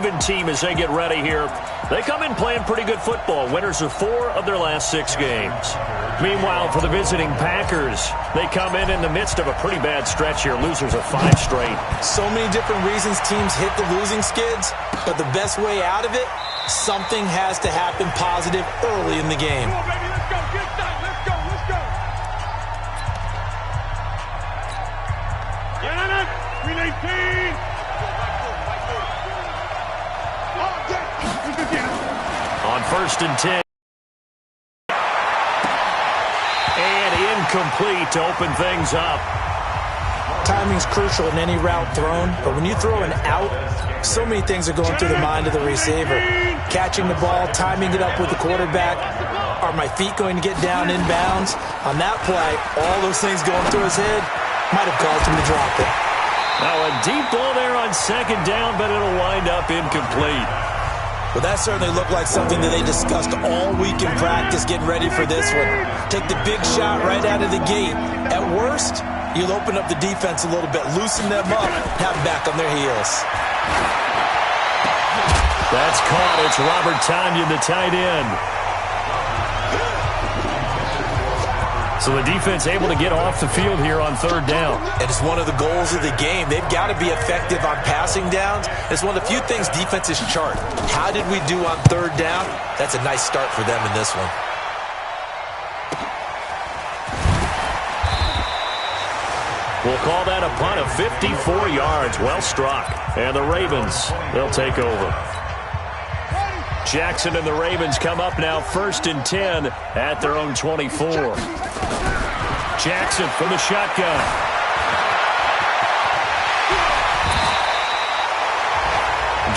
Raven team as they get ready here. They come in playing pretty good football. Winners of 4 of their last 6 games. Meanwhile, for the visiting Packers, they come in the midst of a pretty bad stretch here. Losers of 5 straight. So many different reasons teams hit the losing skids, but the best way out of it, something has to happen positive early in the game. Come on, baby, let's go. Get that. Let's go. Let's go. Relay team. On 1st and 10. And incomplete to open things up. Timing's crucial in any route thrown, but when you throw an out, so many things are going through the mind of the receiver. Catching the ball, timing it up with the quarterback. Are my feet going to get down inbounds? On that play, all those things going through his head might have caused him to drop it. Now a deep ball there on 2nd down, but it'll wind up incomplete. Well, that certainly looked like something that they discussed all week in practice getting ready for this one. Take the big shot right out of the gate. At worst, you'll open up the defense a little bit, loosen them up, have them back on their heels. That's caught. It's Robert Tonyan, the tight end. So the defense able to get off the field here on 3rd down. And it's one of the goals of the game. They've got to be effective on passing downs. It's one of the few things defenses chart. How did we do on 3rd down? That's a nice start for them in this one. We'll call that a punt of 54 yards. Well struck. And the Ravens, they'll take over. Jackson and the Ravens come up now 1st and 10 at their own 24. Jackson from the shotgun.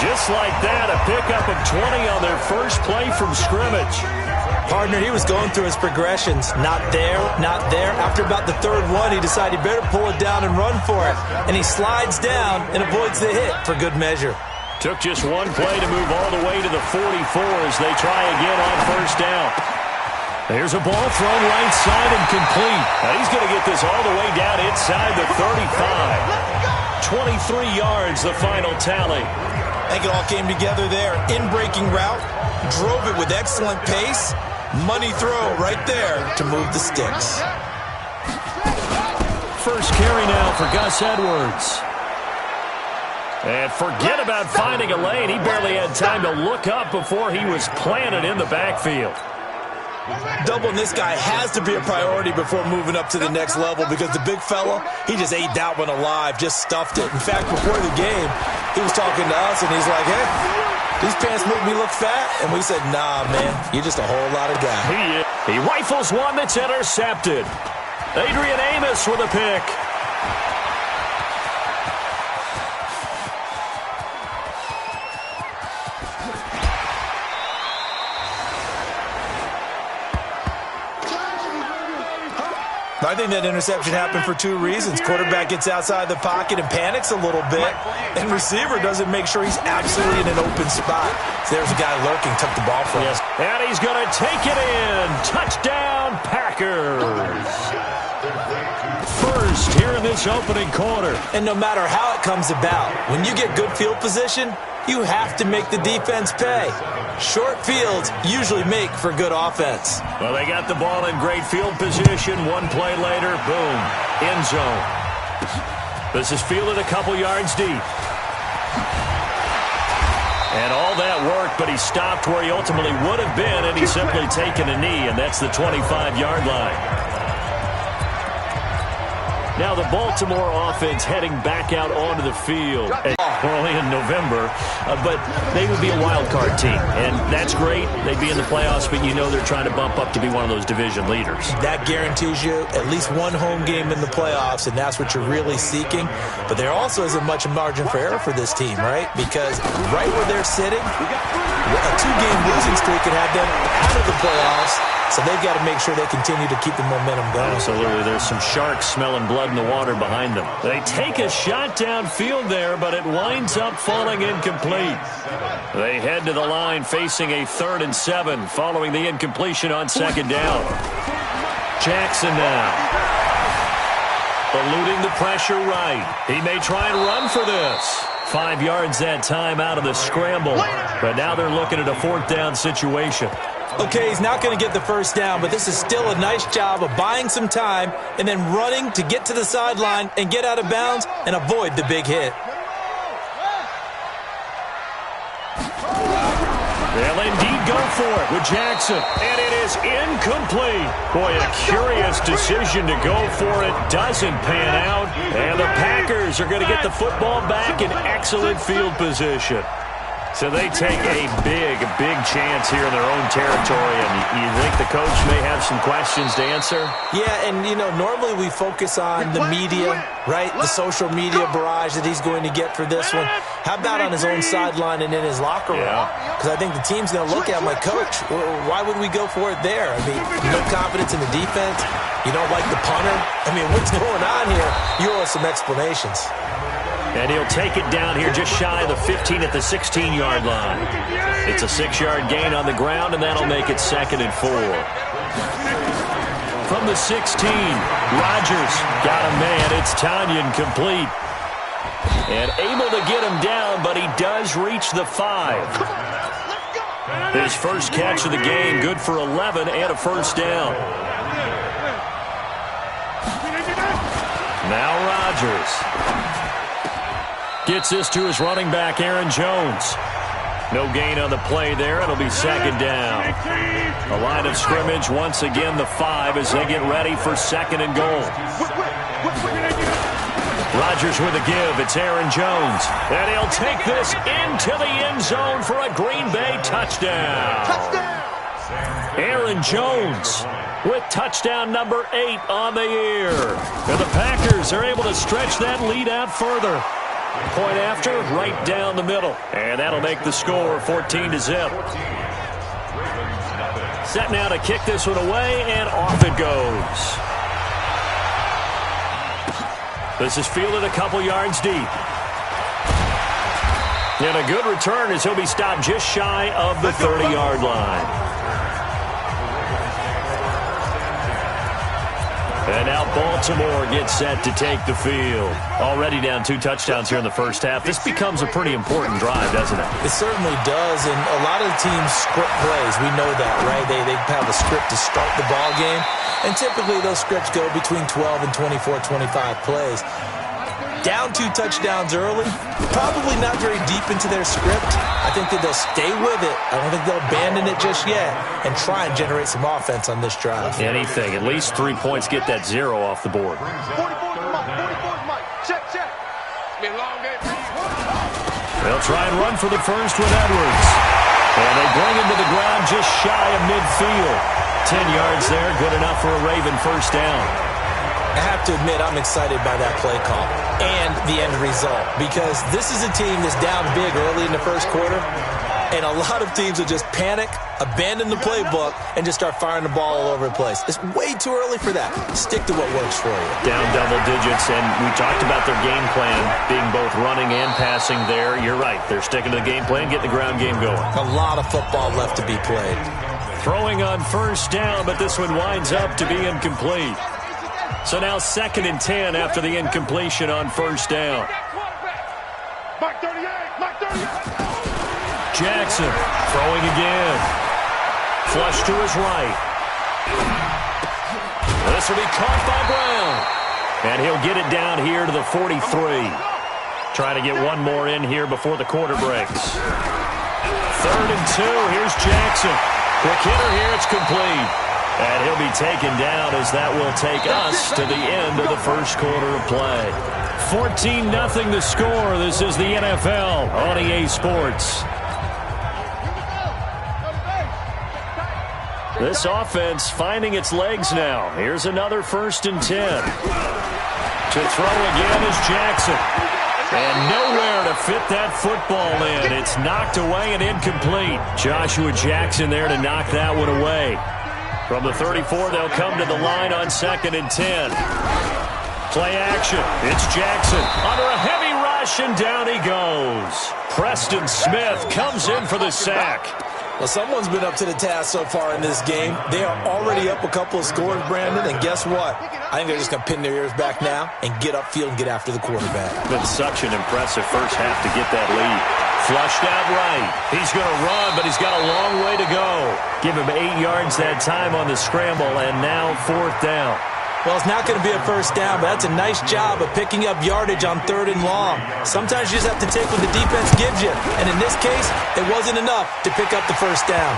Just like that, a pickup of 20 on their first play from scrimmage. Partner, he was going through his progressions. Not there, not there. After about the 3rd one, he decided he better pull it down and run for it. And he slides down and avoids the hit for good measure. Took just one play to move all the way to the 44 as they try again on 1st down. There's a ball thrown right side and complete. Now he's going to get this all the way down inside the 35. 23 yards, the final tally. I think it all came together there. In-breaking route, drove it with excellent pace. Money throw right there to move the sticks. First carry now for Gus Edwards. And forget about finding a lane. He barely had time to look up before he was planted in the backfield. Doubling this guy has to be a priority before moving up to the next level because the big fella, he just ate that one alive, just stuffed it. In fact, before the game, he was talking to us, and he's like, hey, these pants make me look fat? And we said, nah, man, you're just a whole lot of guy. He rifles one that's intercepted. Adrian Amos with a pick. I think that interception happened for 2 reasons. Quarterback gets outside the pocket and panics a little bit, and receiver doesn't make sure he's absolutely in an open spot. So there's a guy lurking, took the ball from him. And he's going to take it in. Touchdown, Packers. First here in this opening quarter. And no matter how it comes about, when you get good field position, you have to make the defense pay. Short fields usually make for good offense. Well, they got the ball in great field position. One play later, boom, end zone. This is fielded a couple yards deep. And all that worked, but he stopped where he ultimately would have been, and he's simply taken a knee, and that's the 25-yard line. Now the Baltimore offense heading back out onto the field. We're only in November, but they would be a wild card team, and that's great. They'd be in the playoffs, but you know they're trying to bump up to be one of those division leaders. That guarantees you at least one home game in the playoffs, and that's what you're really seeking. But there also isn't much margin for error for this team, right? Because right where they're sitting, a 2-game losing streak could have them out of the playoffs. So they've got to make sure they continue to keep the momentum going. Absolutely. There's some sharks smelling blood in the water behind them. They take a shot downfield there, but it winds up falling incomplete. They head to the line facing a 3rd and 7 following the incompletion on 2nd down. Jackson now. Eluding the pressure right. He may try and run for this. 5 yards that time out of the scramble. But now they're looking at a 4th down situation. Okay, he's not going to get the first down, but this is still a nice job of buying some time and then running to get to the sideline and get out of bounds and avoid the big hit. They'll indeed go for it with Jackson, and it is incomplete. Boy, a curious decision to go for it. Doesn't pan out, and the Packers are going to get the football back in excellent field position. So they take a big chance here in their own territory, and you think the coach may have some questions to answer? Yeah, and, normally we focus on the media, right? The social media barrage that he's going to get for this one. How about on his own sideline and in his locker room? Because I think the team's going to look at him like, Coach, why would we go for it there? I mean, no confidence in the defense. You don't like the punter. I mean, what's going on here? You owe us some explanations. And he'll take it down here just shy of the 15 at the 16-yard line. It's a 6-yard gain on the ground, and that'll make it 2nd and 4. From the 16, Rodgers got a man. It's Tanyan complete. And able to get him down, but he does reach the 5. His first catch of the game, good for 11 and a first down. Now Rodgers gets this to his running back, Aaron Jones. No gain on the play there. It'll be 2nd down. The line of scrimmage, once again, the 5 as they get ready for 2nd and goal. Rodgers with a give. It's Aaron Jones. And he'll take this into the end zone for a Green Bay touchdown. Aaron Jones with touchdown number 8 on the year. And the Packers are able to stretch that lead out further. Point after, right down the middle. And that'll make the score 14-0. Set now to kick this one away, and off it goes. This is fielded a couple yards deep. And a good return as he'll be stopped just shy of the 30-yard line. And now Baltimore gets set to take the field. Already down 2 touchdowns here in the first half. This becomes a pretty important drive, doesn't it? It certainly does, and a lot of the teams script plays. We know that, right? They have a script to start the ball game, and typically those scripts go between 12 and 24, 25 plays. Down 2 touchdowns early, probably not very deep into their script. I think that they'll stay with it. I don't think they'll abandon it just yet and try and generate some offense on this drive. Anything. At least 3 points, get that 0 off the board. 44's Mike. Check. They'll try and run for the first with Edwards. And they bring him to the ground just shy of midfield. 10 yards there, good enough for a Raven first down. I have to admit, I'm excited by that play call and the end result, because this is a team that's down big early in the first quarter, and a lot of teams will just panic, abandon the playbook, and just start firing the ball all over the place. It's way too early for that. Stick to what works for you. Down double digits, and we talked about their game plan being both running and passing there. You're right. They're sticking to the game plan, getting the ground game going. A lot of football left to be played. Throwing on first down, but this one winds up to be incomplete. So now 2nd and 10 after the incompletion on first down. Mike 38. Jackson throwing again. Flush to his right. This will be caught by Brown. And he'll get it down here to the 43. Trying to get one more in here before the quarter breaks. 3rd and 2. Here's Jackson. Quick hitter here. It's complete. And he'll be taken down as that will take us to the end of the first quarter of play. 14-0 the score. This is the NFL on EA Sports. This offense finding its legs now. Here's another 1st and 10. To throw again is Jackson. And nowhere to fit that football in. It's knocked away and incomplete. Joshua Jackson there to knock that one away. From the 34, they'll come to the line on 2nd and 10. Play action. It's Jackson under a heavy rush, and down he goes. Preston Smith comes in for the sack. Well, someone's been up to the task so far in this game. They are already up a couple of scores, Brandon, and guess what? I think they're just going to pin their ears back now and get upfield and get after the quarterback. Been such an impressive first half to get that lead. Flushed out right. He's going to run, but he's got a long way to go. Give him 8 yards that time on the scramble, and now 4th down. Well, it's not going to be a first down, but that's a nice job of picking up yardage on 3rd and long. Sometimes you just have to take what the defense gives you, and in this case, it wasn't enough to pick up the first down.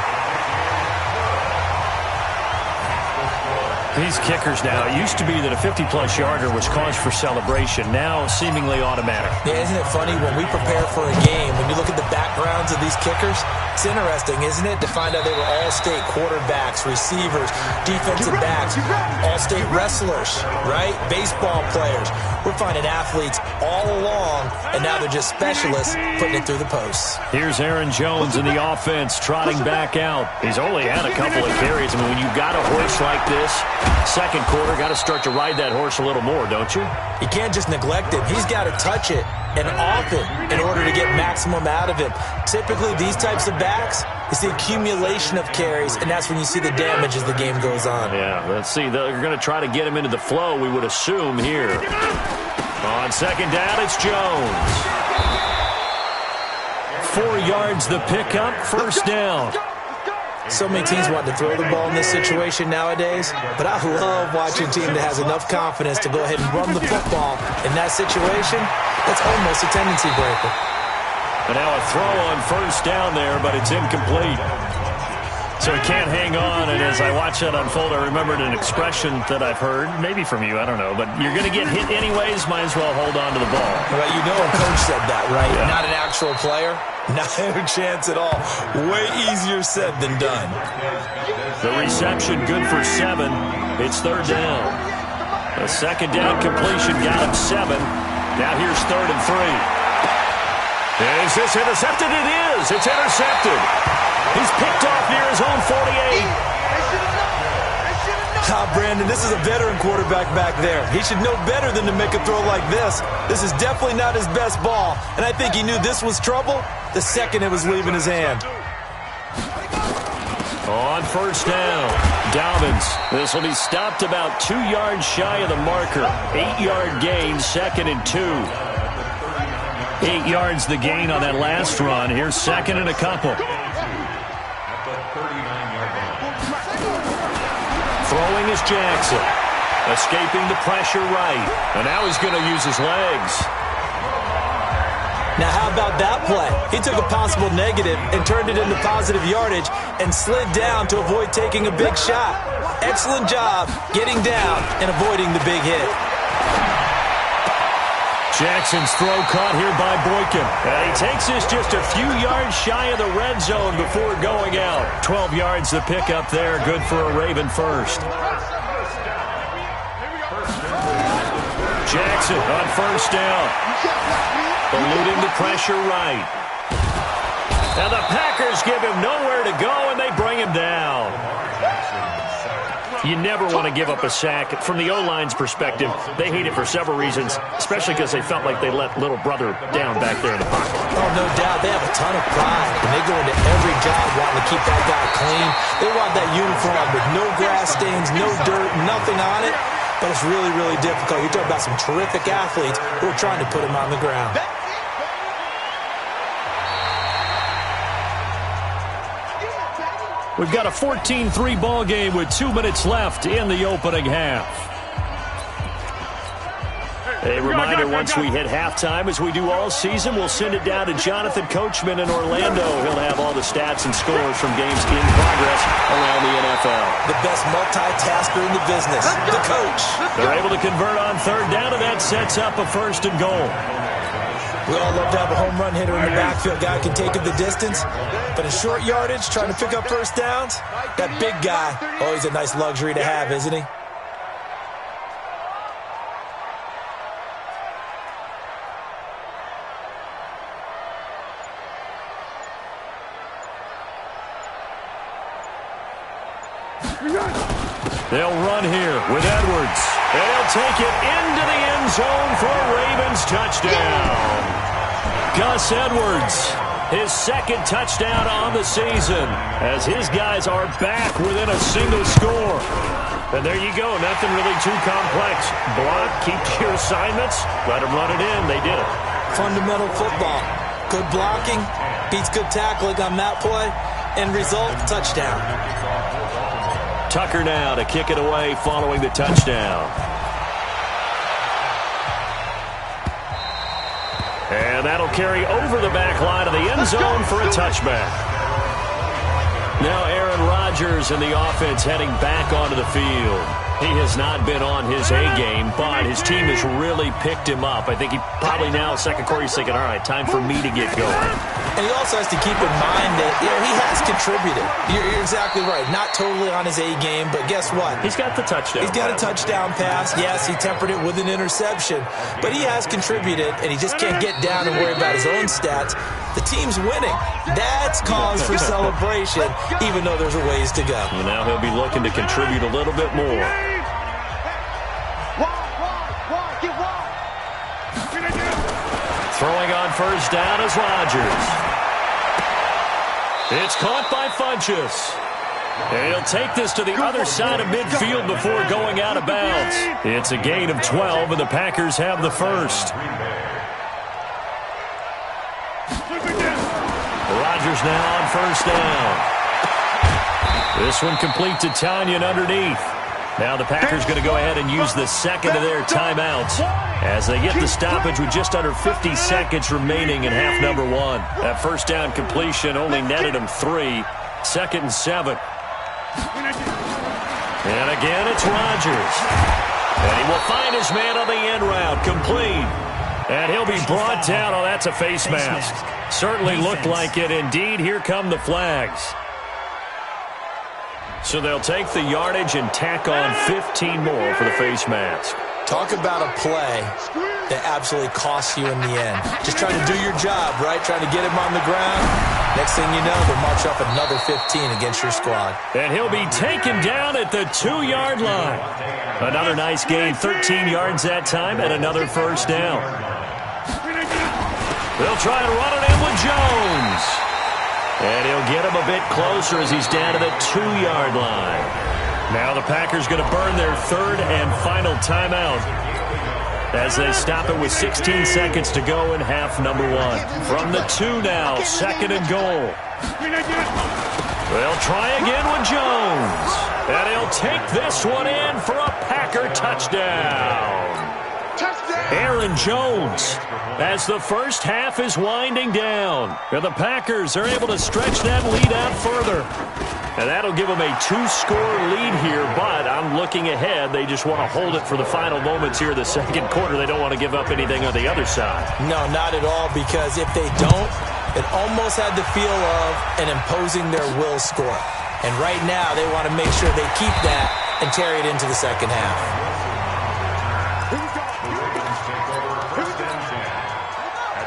These kickers now, it used to be that a 50-plus yarder was cause for celebration. Now, seemingly automatic. Yeah, isn't it funny? When we prepare for a game, when you look at the backgrounds of these kickers, it's interesting, isn't it, to find out they were all-state quarterbacks, receivers, defensive backs, all-state wrestlers, right? Baseball players. We're finding athletes all along, and now they're just specialists putting it through the posts. Here's Aaron Jones in the offense, trotting back out. He's only had a couple of carries. I mean, when you've got a horse like this, second quarter, got to start to ride that horse a little more, don't you? You can't just neglect him. He's got to touch it, and often, in order to get maximum out of him. Typically, these types of backs, it's the accumulation of carries, and that's when you see the damage as the game goes on. Yeah, let's see. They're going to try to get him into the flow, we would assume here. On second down, it's Jones. 4 yards the pickup, first down. So many teams want to throw the ball in this situation nowadays, but I love watching a team that has enough confidence to go ahead and run the football. In that situation, that's almost a tendency breaker. And now a throw on first down there, but it's incomplete. So he can't hang on, and as I watch that unfold, I remembered an expression that I've heard, maybe from you, I don't know, but you're going to get hit anyways, might as well hold on to the ball. Well, you know a coach said that, right? Yeah. Not an actual player. Not a chance at all. Way easier said than done. The reception good for 7. It's 3rd down. The second down completion got him 7. Now here's 3rd and 3. Is this intercepted? It is. It's intercepted. He's picked off near his own 48. Brandon, this is a veteran quarterback back there. He should know better than to make a throw like this. This is definitely not his best ball, and I think he knew this was trouble the second it was leaving his hand. On first down, Dobbins. This will be stopped about 2 yards shy of the marker. 8-yard gain, 2nd and 2. 8 yards the gain on that last run. Here's 2nd and a couple. Throwing is Jackson. Escaping the pressure right. And now he's going to use his legs. Now, how about that play? He took a possible negative and turned it into positive yardage and slid down to avoid taking a big shot. Excellent job getting down and avoiding the big hit. Jackson's throw caught here by Boykin. And he takes this just a few yards shy of the red zone before going out. 12 yards the pickup there. Good for a Raven first. Jackson on first down. Eluding the pressure right. Now the Packers give him nowhere to go, and they bring him down. You never want to give up a sack. From the O-line's perspective, they hate it for several reasons, especially because they felt like they let little brother down back there in the pocket. Oh, no doubt. They have a ton of pride, and they go into every job wanting to keep that guy clean. They want that uniform with no grass stains, no dirt, nothing on it. But it's really, really difficult. You're talking about some terrific athletes who are trying to put him on the ground. We've got a 14-3 ball game with 2 minutes left in the opening half. A reminder, once we hit halftime, as we do all season, we'll send it down to Jonathan Coachman in Orlando. He'll have all the stats and scores from games in progress around the NFL. The best multitasker in the business, the coach. They're able to convert on 3rd down, and that sets up a 1st and goal. We all love to have a home run hitter in the backfield. Guy can take it the distance. But in short yardage, trying to pick up first downs, that big guy, always a nice luxury to have, isn't he? They'll run here with Edwards. And he'll take it into the end zone for a Ravens touchdown. Gus Edwards his second touchdown on the season, as his guys are back within a single score. And there you go, nothing really too complex. Block, keep to your assignments, let them run it in. They did it. Fundamental football. Good blocking, beats good tackling on that play, and result, touchdown. Tucker now to kick it away following the touchdown. And that'll carry over the back line of the end zone for a touchback. Now Aaron Rodgers and the offense heading back onto the field. He has not been on his A game, but his team has really picked him up. I think he probably now, second quarter, he's thinking, all right, time for me to get going. And he also has to keep in mind that he has contributed. You're exactly right. Not totally on his A game, but guess what? He's got the touchdown. He's got a touchdown pass. Yes, he tempered it with an interception, but he has contributed, and he just can't get down and worry about his own stats. The team's winning. That's cause for celebration, even though there's a ways to go. And now he'll be looking to contribute a little bit more. Throwing on first down is Rodgers. It's caught by Funchess. And he'll take this to the other side of midfield before going out of bounds. It's a gain of 12, and the Packers have the first. Rodgers now on first down. This one complete to Tanyan underneath. Now the Packers going to go ahead and use the second of their timeouts as they get the stoppage with just under 50 seconds remaining in half number one. That first down completion only netted him 3. 2nd and 7. And again, it's Rodgers. And he will find his man on the end route, complete. And he'll be brought down. Oh, that's a face mask. Certainly looked like it. Indeed, here come the flags. So they'll take the yardage and tack on 15 more for the face mask. Talk about a play that absolutely costs you in the end. Just trying to do your job, right? Trying to get him on the ground. Next thing you know, they'll march off another 15 against your squad. And he'll be taken down at the 2-yard line. Another nice gain, 13 yards that time, and another first down. They'll try and run it in with Jones. And he'll get him a bit closer as he's down to the 2-yard line. Now the Packers going to burn their third and final timeout as they stop it with 16 seconds to go in half number one. From the 2 now, 2nd and goal. They'll try again with Jones. And he'll take this one in for a Packer touchdown. Aaron Jones, as the first half is winding down. And the Packers are able to stretch that lead out further. And that'll give them a 2-score lead here, but I'm looking ahead. They just want to hold it for the final moments here in the second quarter. They don't want to give up anything on the other side. No, not at all, because if they don't, it almost had the feel of an imposing their will score. And right now, they want to make sure they keep that and carry it into the second half.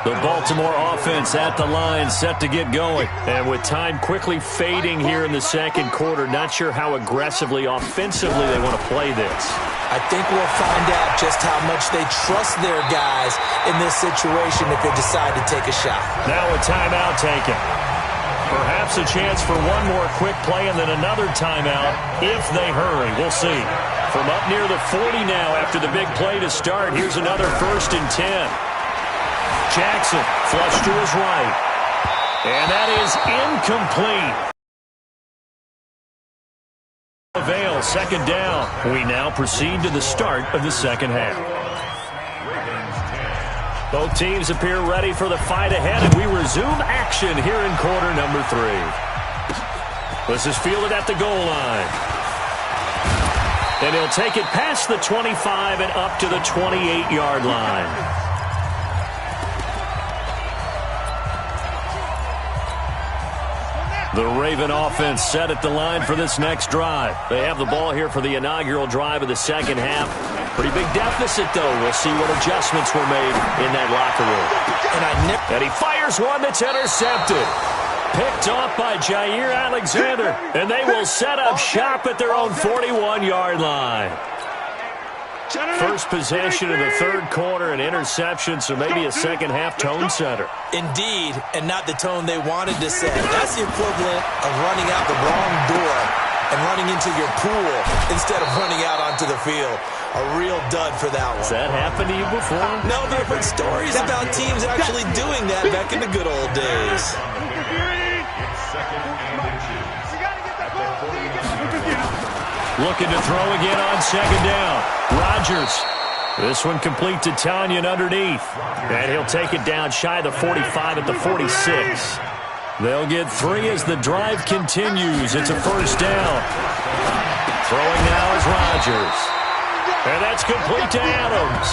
The Baltimore offense at the line, set to get going. And with time quickly fading here in the second quarter, not sure how aggressively, offensively they want to play this. I think we'll find out just how much they trust their guys in this situation if they decide to take a shot. Now a timeout taken. Perhaps a chance for one more quick play and then another timeout if they hurry. We'll see. From up near the 40 now after the big play to start, here's another 1st and 10. Jackson flush to his right. And that is incomplete. Avail, 2nd down. We now proceed to the start of the second half. Both teams appear ready for the fight ahead, and we resume action here in quarter number 3. This is fielded at the goal line. And he'll take it past the 25 and up to the 28-yard line. The Raven offense set at the line for this next drive. They have the ball here for the inaugural drive of the second half. Pretty big deficit, though. We'll see what adjustments were made in that locker room. And he fires one that's intercepted. Picked off by Jair Alexander. And they will set up shop at their own 41-yard line. First possession of the third quarter, an interception, so maybe a second-half tone setter. Indeed, and not the tone they wanted to set. That's the equivalent of running out the wrong door and running into your pool instead of running out onto the field. A real dud for that one. Has that happened to you before? No, but I've heard stories about teams actually doing that back in the good old days. Looking to throw again on second down. Rodgers. This one complete to Tanyan underneath. And he'll take it down shy of the 45 at the 46. They'll get 3 as the drive continues. It's a first down. Throwing now is Rodgers. And that's complete to Adams.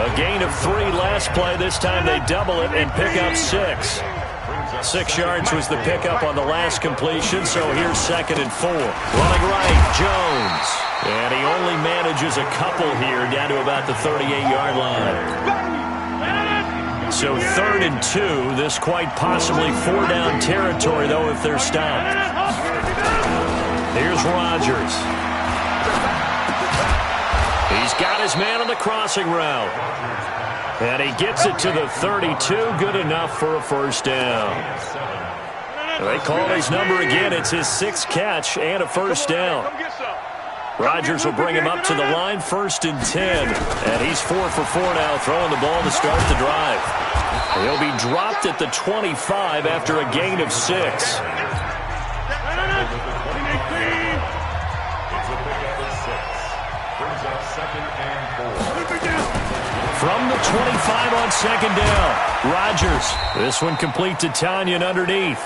A gain of 3 last play. This time they double it and pick up 6. 6 yards was the pickup on the last completion, so here's 2nd and 4. Running right, Jones. And he only manages a couple here down to about the 38-yard line. So 3rd and 2. This quite possibly 4-down territory, though, if they're stopped. Here's Rodgers. He's got his man on the crossing route. And he gets it to the 32. Good enough for a first down. They call his number again. It's his 6th catch and a first down. Rodgers will bring him up to the line, 1st and 10. And he's 4 for 4 now, throwing the ball to start the drive. He'll be dropped at the 25 after a gain of 6. From the 25 on second down, Rodgers. This one complete to Tanyan underneath.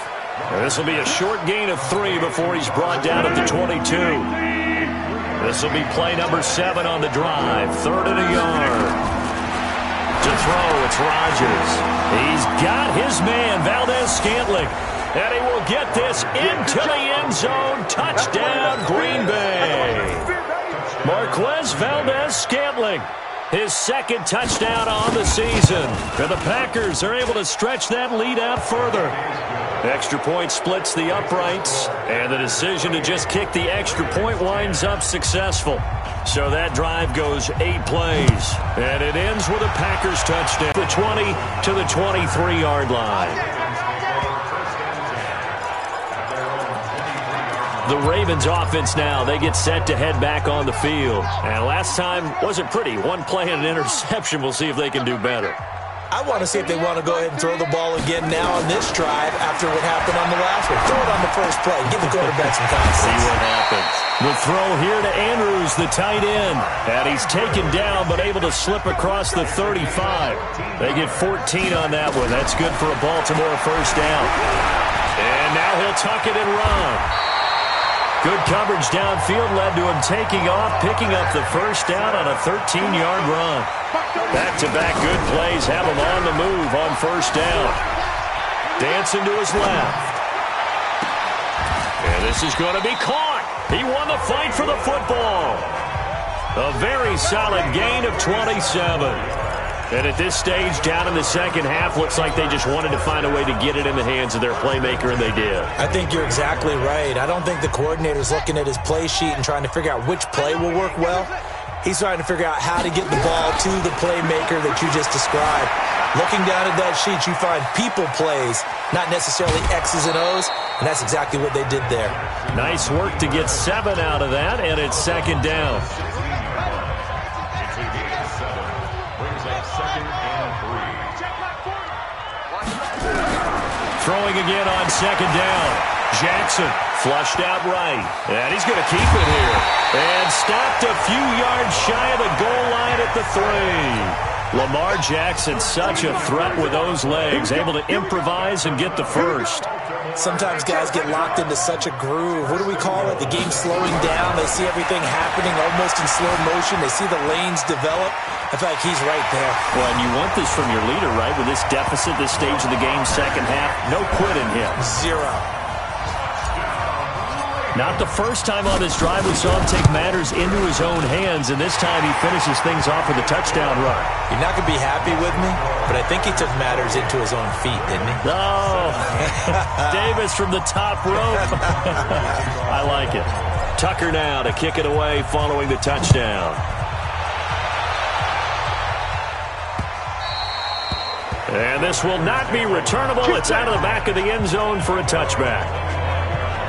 This will be a short gain of 3 before he's brought down at the 22. This will be play number 7 on the drive. 3rd and a yard. To throw, it's Rodgers. He's got his man, Valdez-Scantling. And he will get this into the end zone. Touchdown, Green Bay. Marquez Valdez-Scantling. His 2nd touchdown on the season. And the Packers are able to stretch that lead out further. Extra point splits the uprights, and the decision to just kick the extra point winds up successful. So that drive goes 8 plays, and it ends with a Packers touchdown. The 20 to the 23-yard line. The Ravens offense now, they get set to head back on the field. And last time wasn't pretty. 1 play and an interception. We'll see if they can do better. I want to see if they want to go ahead and throw the ball again now on this drive after what happened on the last one. Throw it on the first play. Give the quarterback some confidence. See what happens. The throw here to Andrews, the tight end. And he's taken down but able to slip across the 35. They get 14 on that one. That's good for a Baltimore first down. And now he'll tuck it and run. Good coverage downfield led to him taking off, picking up the first down on a 13-yard run. Back-to-back good plays have him on the move on first down. Dancing to his left. And this is going to be caught. He won the fight for the football. A very solid gain of 27. And at this stage, down in the second half, looks like they just wanted to find a way to get it in the hands of their playmaker, and they did. I think you're exactly right. I don't think the coordinator's looking at his play sheet and trying to figure out which play will work well. He's trying to figure out how to get the ball to the playmaker that you just described. Looking down at that sheet, you find people plays, not necessarily X's and O's, and that's exactly what they did there. Nice work to get 7 out of that, and it's second down. Throwing again on second down. Jackson flushed out right. And he's going to keep it here. And stopped a few yards shy of the goal line at the 3. Lamar Jackson, such a threat with those legs, able to improvise and get the first. Sometimes guys get locked into such a groove. What do we call it? The game slowing down. They see everything happening almost in slow motion. They see the lanes develop. I feel like he's right there. Well, and you want this from your leader, right? With this deficit, this stage of the game, second half, no quit in him. 0. Not the first time on this drive we saw him take matters into his own hands, and this time he finishes things off with a touchdown run. You're not going to be happy with me, but I think he took matters into his own feet, didn't he? Oh, Davis from the top rope. I like it. Tucker now to kick it away following the touchdown. And this will not be returnable. It's out of the back of the end zone for a touchback.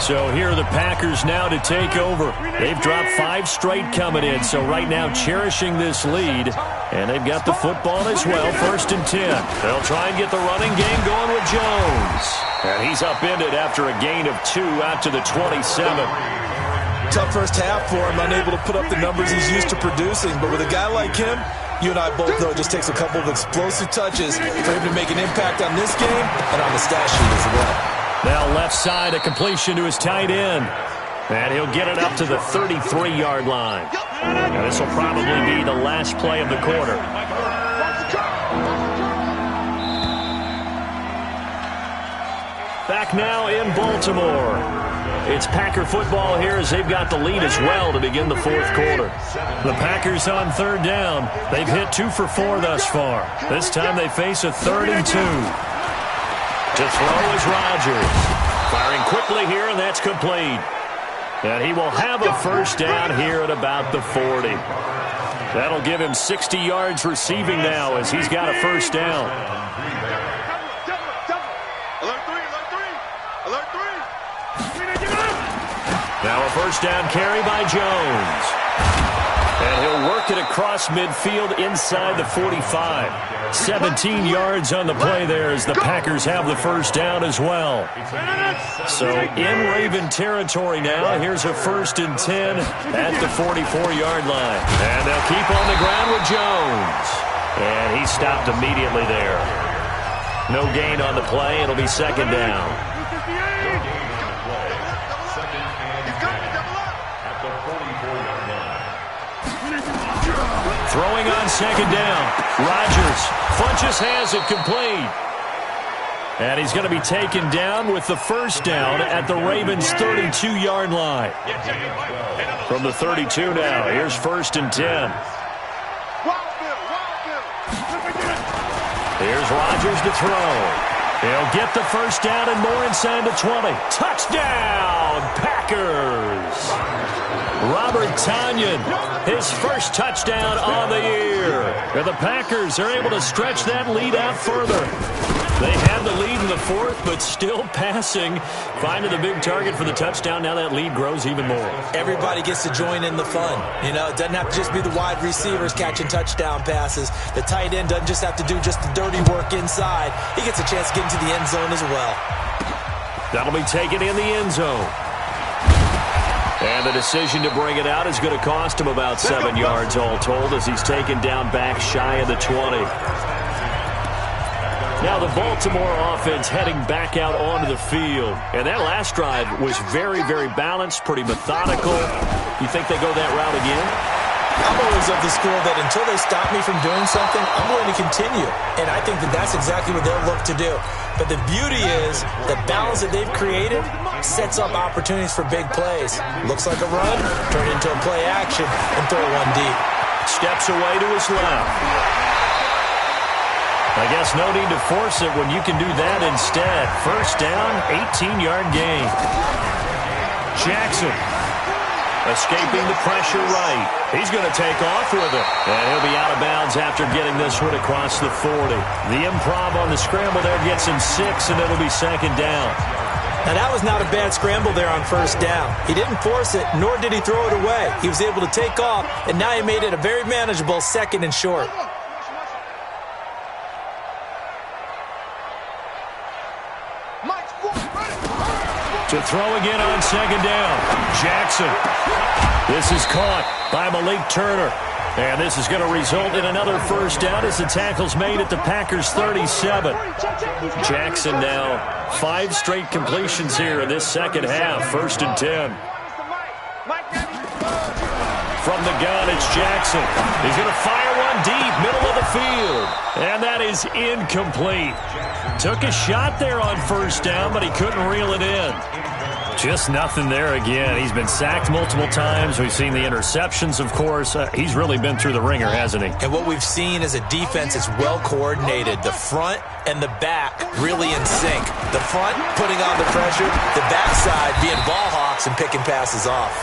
So here are the Packers now to take over. They've dropped 5 straight coming in, so right now cherishing this lead. And they've got the football as well, 1st and 10. They'll try and get the running game going with Jones. And he's upended after a gain of 2 out to the 27. Tough first half for him, unable to put up the numbers he's used to producing. But with a guy like him, you and I both know it just takes a couple of explosive touches for him to make an impact on this game and on the stat sheet as well. Now left side, a completion to his tight end. And he'll get it up to the 33-yard line. And this will probably be the last play of the quarter. Back now in Baltimore. It's Packer football here as they've got the lead as well to begin the 4th quarter. The Packers on 3rd down. They've hit 2 for 4 thus far. This time they face a 3rd and 2. To throw is Rodgers. Firing quickly here, and that's complete. And he will have a first down here at about the 40. That'll give him 60 yards receiving now as he's got a first down. Now a first down carry by Jones. And he'll work it across midfield inside the 45. 17 yards on the play there as the Packers have the first down as well. So in Raven territory now, here's a 1st and 10 at the 44-yard line. And they'll keep on the ground with Jones. And he stopped immediately there. No gain on the play. It'll be 2nd down. Throwing on 2nd down. Rodgers. Funches has it complete. And he's going to be taken down with the first down at the Ravens' 32-yard line. From the 32 now, here's 1st and 10. Here's Rodgers to throw. He'll get the first down and more inside the 20. Touchdown, Packers! Robert Tonyan, his first touchdown on the year. And the Packers are able to stretch that lead out further. They had the lead in the 4th, but still passing. Finding the big target for the touchdown. Now that lead grows even more. Everybody gets to join in the fun. You know, it doesn't have to just be the wide receivers catching touchdown passes. The tight end doesn't just have to do just the dirty work inside. He gets a chance to get into the end zone as well. That'll be taken in the end zone. And the decision to bring it out is going to cost him about 7 yards all told as he's taken down back shy of the 20. Now the Baltimore offense heading back out onto the field. And that last drive was very, very balanced, pretty methodical. You think they go that route again? I'm always of the school that until they stop me from doing something, I'm going to continue. And I think that that's exactly what they'll look to do. But the beauty is the balance that they've created sets up opportunities for big plays. Looks like a run, turn it into a play action, and throw one deep. Steps away to his left. I guess no need to force it when you can do that instead. First down, 18-yard gain. Jackson escaping the pressure right. He's going to take off with it. And he'll be out of bounds after getting this one across the 40. The improv on the scramble there gets him 6, and it'll be 2nd down. Now, that was not a bad scramble there on first down. He didn't force it, nor did he throw it away. He was able to take off, and now he made it a very manageable 2nd and short. To throw again on 2nd down. Jackson. This is caught by Malik Turner. And this is going to result in another first down as the tackle's made at the Packers' 37. Jackson now 5 straight completions here in this second half. 1st and 10. From the gun, it's Jackson. He's going to fire one deep, middle of the field. And that is incomplete. Took a shot there on first down, but he couldn't reel it in. Just nothing there again. He's been sacked multiple times. We've seen the interceptions, of course. He's really been through the ringer, hasn't he? And what we've seen is a defense that's well coordinated. The front and the back really in sync. The front putting on the pressure, the backside being ball hawks and picking passes off.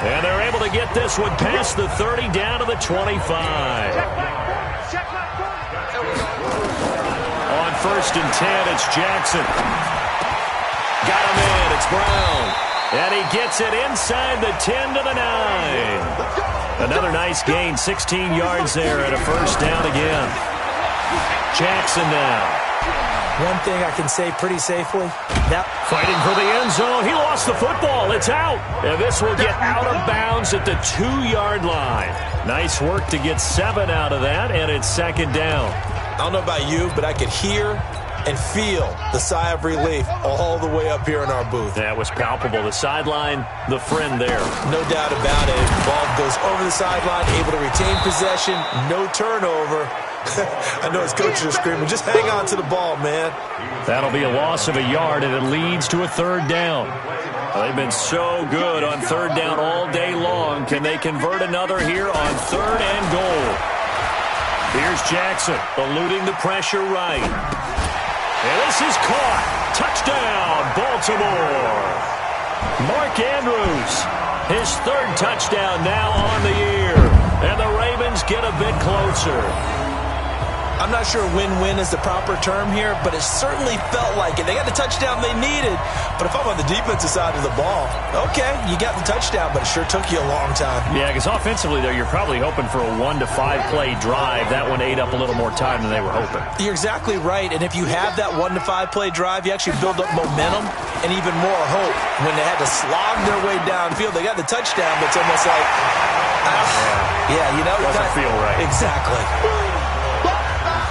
And they're able to get this one past the 30 down to the 25. 1st and 10. It's Jackson. Got him in. It's Brown. And he gets it inside the 10 to the 9. Another nice gain. 16 yards there and a 1st down again. Jackson now. One thing I can say pretty safely. That fighting for the end zone. He lost the football. It's out. And this will get out of bounds at the 2-yard line. Nice work to get 7 out of that, and it's 2nd down. I don't know about you, but I could hear and feel the sigh of relief all the way up here in our booth. That was palpable. The sideline, the friend there. No doubt about it. The ball goes over the sideline, able to retain possession, no turnover. I know his coaches are screaming, just hang on to the ball, man. That'll be a loss of a yard, and it leads to a 3rd down. They've been so good on 3rd down all day long. Can they convert another here on 3rd and goal? Here's Jackson, eluding the pressure right. And this is caught. Touchdown, Baltimore. Mark Andrews, his 3rd touchdown now on the year. And the Ravens get a bit closer. I'm not sure win-win is the proper term here, but it certainly felt like it. They got the touchdown they needed, but if I'm on the defensive side of the ball, okay, you got the touchdown, but it sure took you a long time. Yeah, because offensively, though, you're probably hoping for a 1 to 5 play drive. That one ate up a little more time than they were hoping. You're exactly right, and if you have that 1 to 5 play drive, you actually build up momentum and even more hope. When they had to slog their way downfield, they got the touchdown, but it's almost like, yeah, you know, doesn't feel right. Exactly.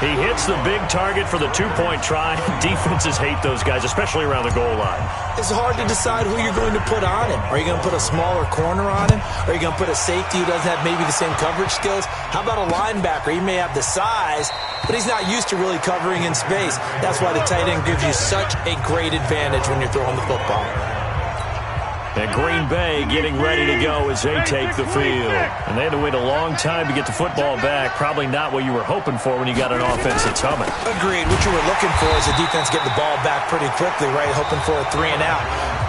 He hits the big target for the 2-point try. Defenses hate those guys, especially around the goal line. It's hard to decide who you're going to put on him. Are you going to put a smaller corner on him? Are you going to put a safety who doesn't have maybe the same coverage skills? How about a linebacker? He may have the size, but he's not used to really covering in space. That's why the tight end gives you such a great advantage when you're throwing the football. And Green Bay getting ready to go as they take the field. And they had to wait a long time to get the football back. Probably not what you were hoping for when you got an offense that's humming. Agreed. What you were looking for is the defense get the ball back pretty quickly, right? Hoping for a 3 and out.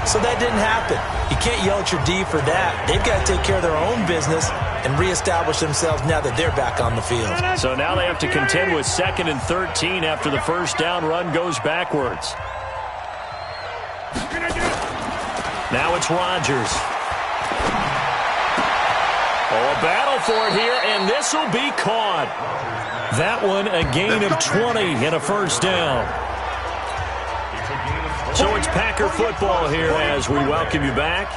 So that didn't happen. You can't yell at your D for that. They've got to take care of their own business and reestablish themselves now that they're back on the field. So now they have to contend with 2nd and 13 after the 1st down run goes backwards. Now it's Rodgers. Oh, a battle for it here, and this will be caught. That one, a gain of 20 and a 1st down. So it's Packer football here as we welcome you back.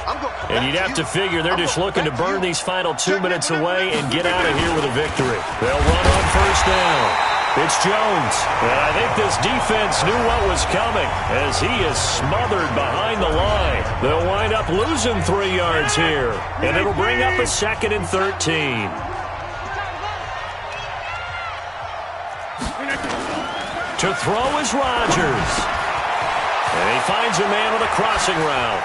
And you'd have to figure they're just looking to burn these final 2 minutes away and get out of here with a victory. They'll run on 1st down. It's Jones, and I think this defense knew what was coming as he is smothered behind the line. They'll wind up losing 3 yards here, and it'll bring up a 2nd and 13. To throw is Rodgers, and he finds a man with a crossing route.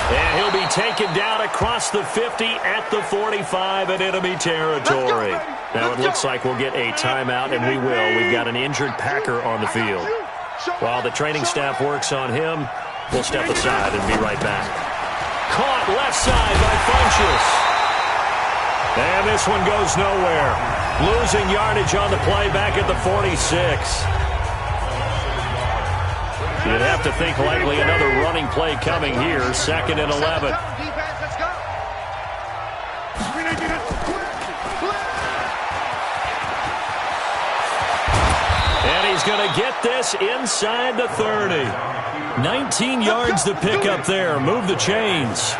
And he'll be taken down across the 50 at the 45 in enemy territory. Now it looks like we'll get a timeout, and we will. We've got an injured Packer on the field. While the training staff works on him, we'll step aside and be right back. Caught left side by Funchess. And this one goes nowhere. Losing yardage on the play back at the 46. You'd have to think likely another running play coming here. 2nd and 11. And he's going to get this inside the 30. 19 yards to pick up there. Move the chains.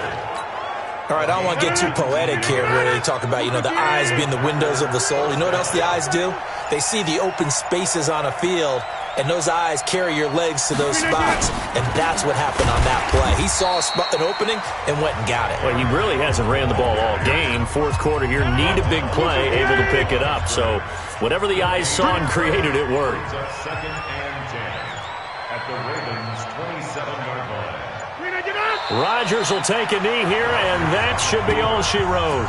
All right, I don't want to get too poetic here where they talk about, the eyes being the windows of the soul. You know what else the eyes do? They see the open spaces on a field, and those eyes carry your legs to those spots, and that's what happened on that play. He saw an opening and went and got it. Well, he really hasn't ran the ball all game. 4th quarter here, need a big play, able to pick it up. So whatever the eyes saw and created, it worked. 2nd and 10 at the Ravens' 27-yard line. Rodgers will take a knee here, and that should be all she wrote.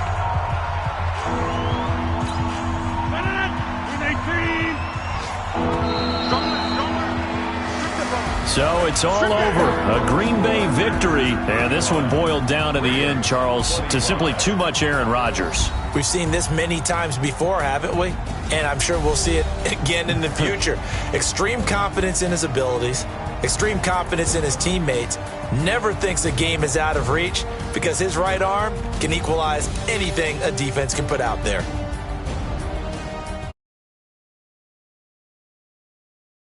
So it's all over. A Green Bay victory. And this one boiled down in the end, Charles, to simply too much Aaron Rodgers. We've seen this many times before, haven't we? And I'm sure we'll see it again in the future. Extreme confidence in his abilities, extreme confidence in his teammates, never thinks a game is out of reach because his right arm can equalize anything a defense can put out there.